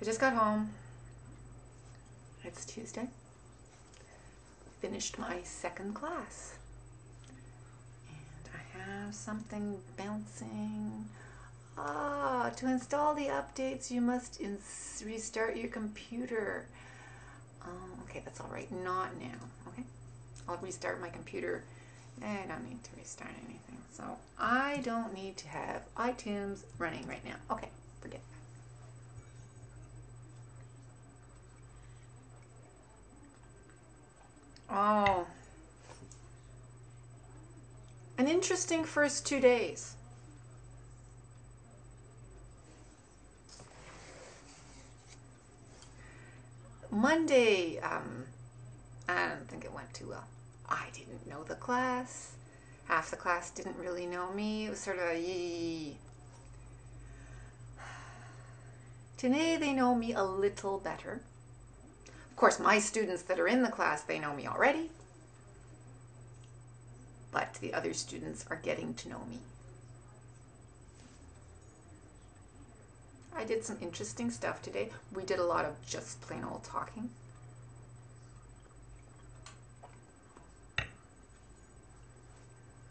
I just got home. It's Tuesday. Finished my second class. And I have something bouncing. To install the updates, you must restart your computer. Okay, that's all right. Not now. Okay, I'll restart my computer. I don't need to restart anything. So I don't need to have iTunes running right now. Okay, forget that. Oh, an interesting first 2 days. Monday, I don't think it went too well. I didn't know the class. Half the class didn't really know me. It was sort of a yee. Today they know me a little better. Of course, my students that are in the class, they know me already. But the other students are getting to know me. I did some interesting stuff today. We did a lot of just plain old talking.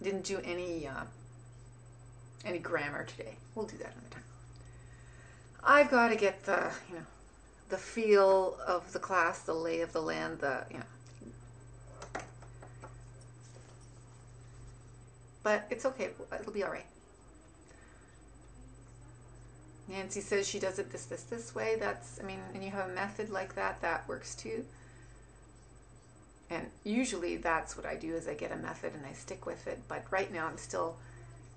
Didn't do any grammar today. We'll do that another time. I've got to get the feel of the class, the lay of the land, But it's okay. It'll be all right. Nancy says she does it this way. And you have a method like that, that works too. And usually that's what I do, is I get a method and I stick with it. But right now I'm still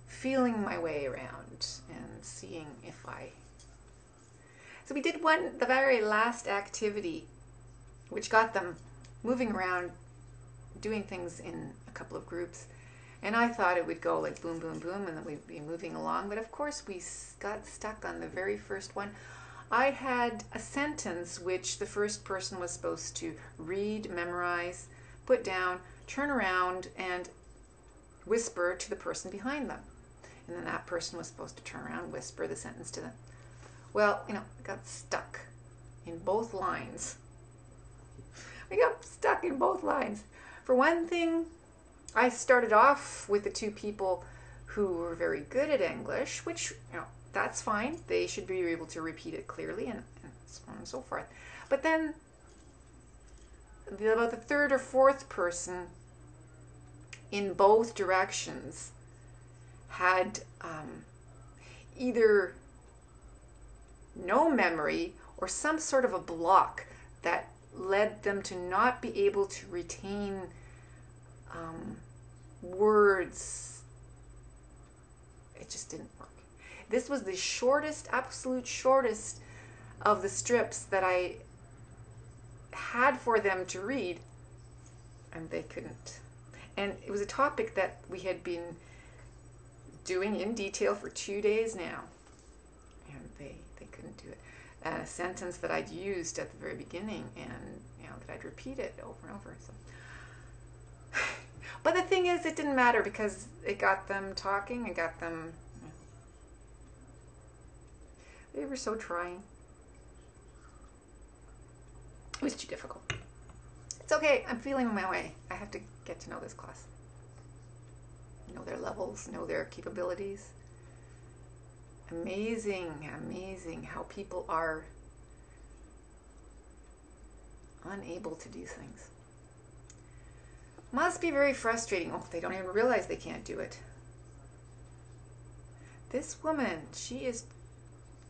feeling my way around and seeing if I... So we did the very last activity, which got them moving around, doing things in a couple of groups. And I thought it would go like boom, boom, boom, and then we'd be moving along. But of course, we got stuck on the very first one. I had a sentence which the first person was supposed to read, memorize, put down, turn around, and whisper to the person behind them. And then that person was supposed to turn around and whisper the sentence to them. Well, I got stuck in both lines. We got stuck in both lines. For one thing, I started off with the two people who were very good at English, which, that's fine. They should be able to repeat it clearly and so on and so forth. But then about the third or fourth person in both directions had either no memory or some sort of a block that led them to not be able to retain words. It just didn't work. This was the shortest, absolute shortest of the strips that I had for them to read, and they couldn't. And it was a topic that we had been doing in detail for 2 days now, and they couldn't do it. A sentence that I'd used at the very beginning, and that I'd repeated over and over. So. But the thing is, it didn't matter because it got them talking. It got them... They were so trying. It was too difficult. It's okay. I'm feeling my way. I have to get to know this class. Know their levels, know their capabilities. Amazing, amazing how people are unable to do things. Must be very frustrating. Oh, they don't even realize they can't do it. This woman, she's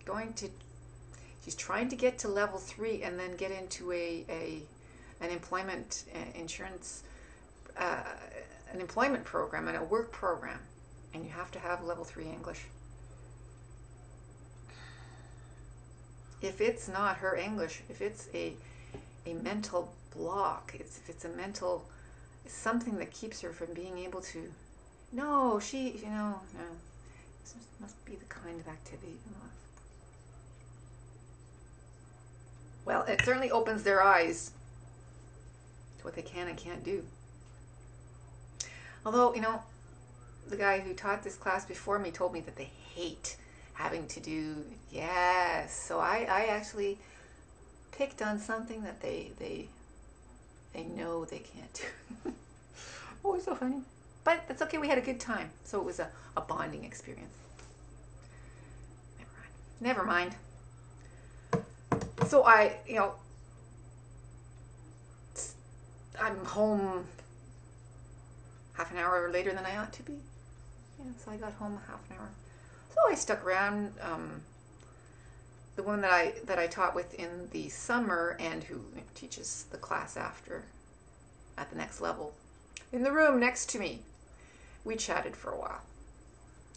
trying to get to level 3 and then get into an employment insurance, an employment program and a work program. And you have to have level 3 English. If it's not her English, if it's a mental block, if it's a mental... something that keeps her from being able to... No, no. This must be the kind of activity. Well, it certainly opens their eyes to what they can and can't do. Although, the guy who taught this class before me told me that they hate having to do, yes. So I actually picked on something that they know they can't do. Oh, it's so funny. But that's okay, we had a good time. So it was a bonding experience. Never mind. So I'm home half an hour later than I ought to be. Yeah, so I got home half an hour. So I stuck around. The woman that I taught with in the summer and who teaches the class after at the next level, in the room next to me, we chatted for a while.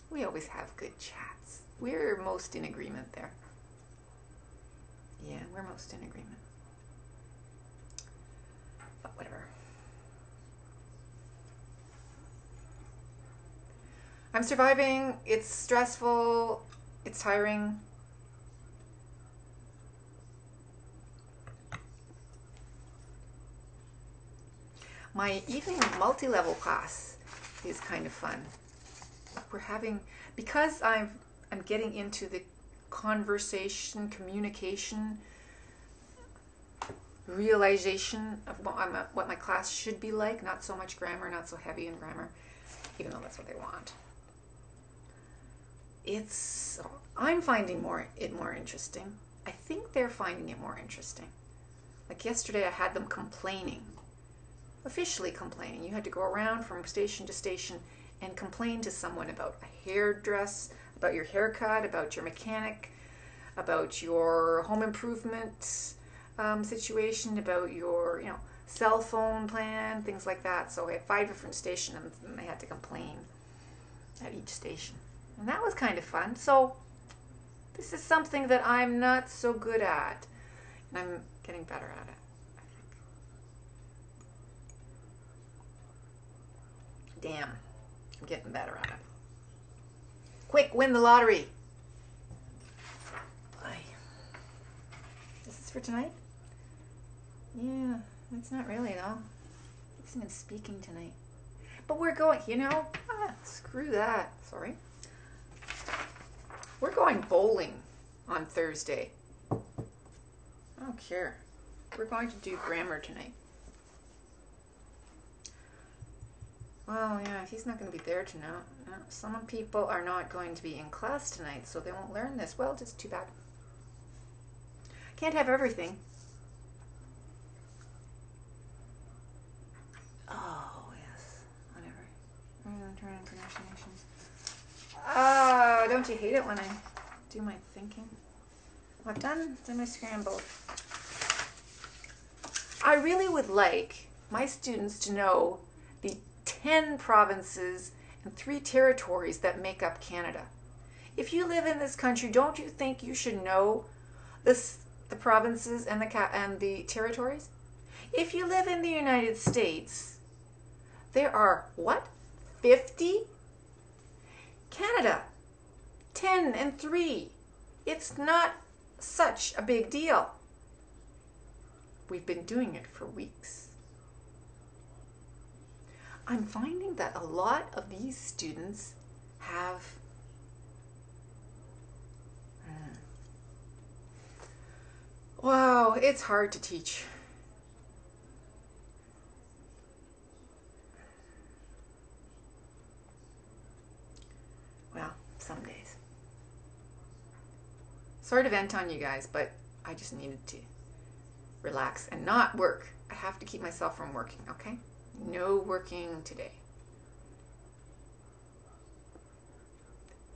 We always have good chats. We're most in agreement there. Yeah, we're most in agreement. But whatever. I'm surviving. It's stressful. It's tiring. My evening multi-level class is kind of fun. We're having, because I'm getting into the conversation, communication, realization of what my class should be like. Not so much grammar, not so heavy in grammar, even though that's what they want. I'm finding it more interesting. I think they're finding it more interesting. Like yesterday I had them complaining. Officially complaining. You had to go around from station to station and complain to someone about a hairdress, about your haircut, about your mechanic, about your home improvement situation, about your cell phone plan, things like that. So I had 5 different stations and I had to complain at each station. And that was kind of fun. So this is something that I'm not so good at. And I'm getting better at it. Damn, I'm getting better at it. Quick, win the lottery. Is this for tonight? Yeah, it's not really though. It's even speaking tonight. But we're going, screw that. Sorry. We're going bowling on Thursday. I don't care. We're going to do grammar tonight. Well, yeah, he's not going to be there tonight. Some people are not going to be in class tonight, so they won't learn this. Well, just too bad. Can't have everything. Oh, yes. Whatever. Turn on pronunciations. Oh, don't you hate it when I do my thinking? I've done my scramble. I really would like my students to know the 10 provinces and 3 territories that make up Canada. If you live in this country, don't you think you should know the provinces and the territories? If you live in the United States, there are, 50? Canada, 10 and 3. It's not such a big deal. We've been doing it for weeks. I'm finding that a lot of these students have wow, it's hard to teach. Well, some days. Sorry to vent on you guys, but I just needed to relax and not work. I have to keep myself from working, okay? No working today.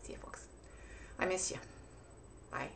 See you, folks. I miss you. Bye.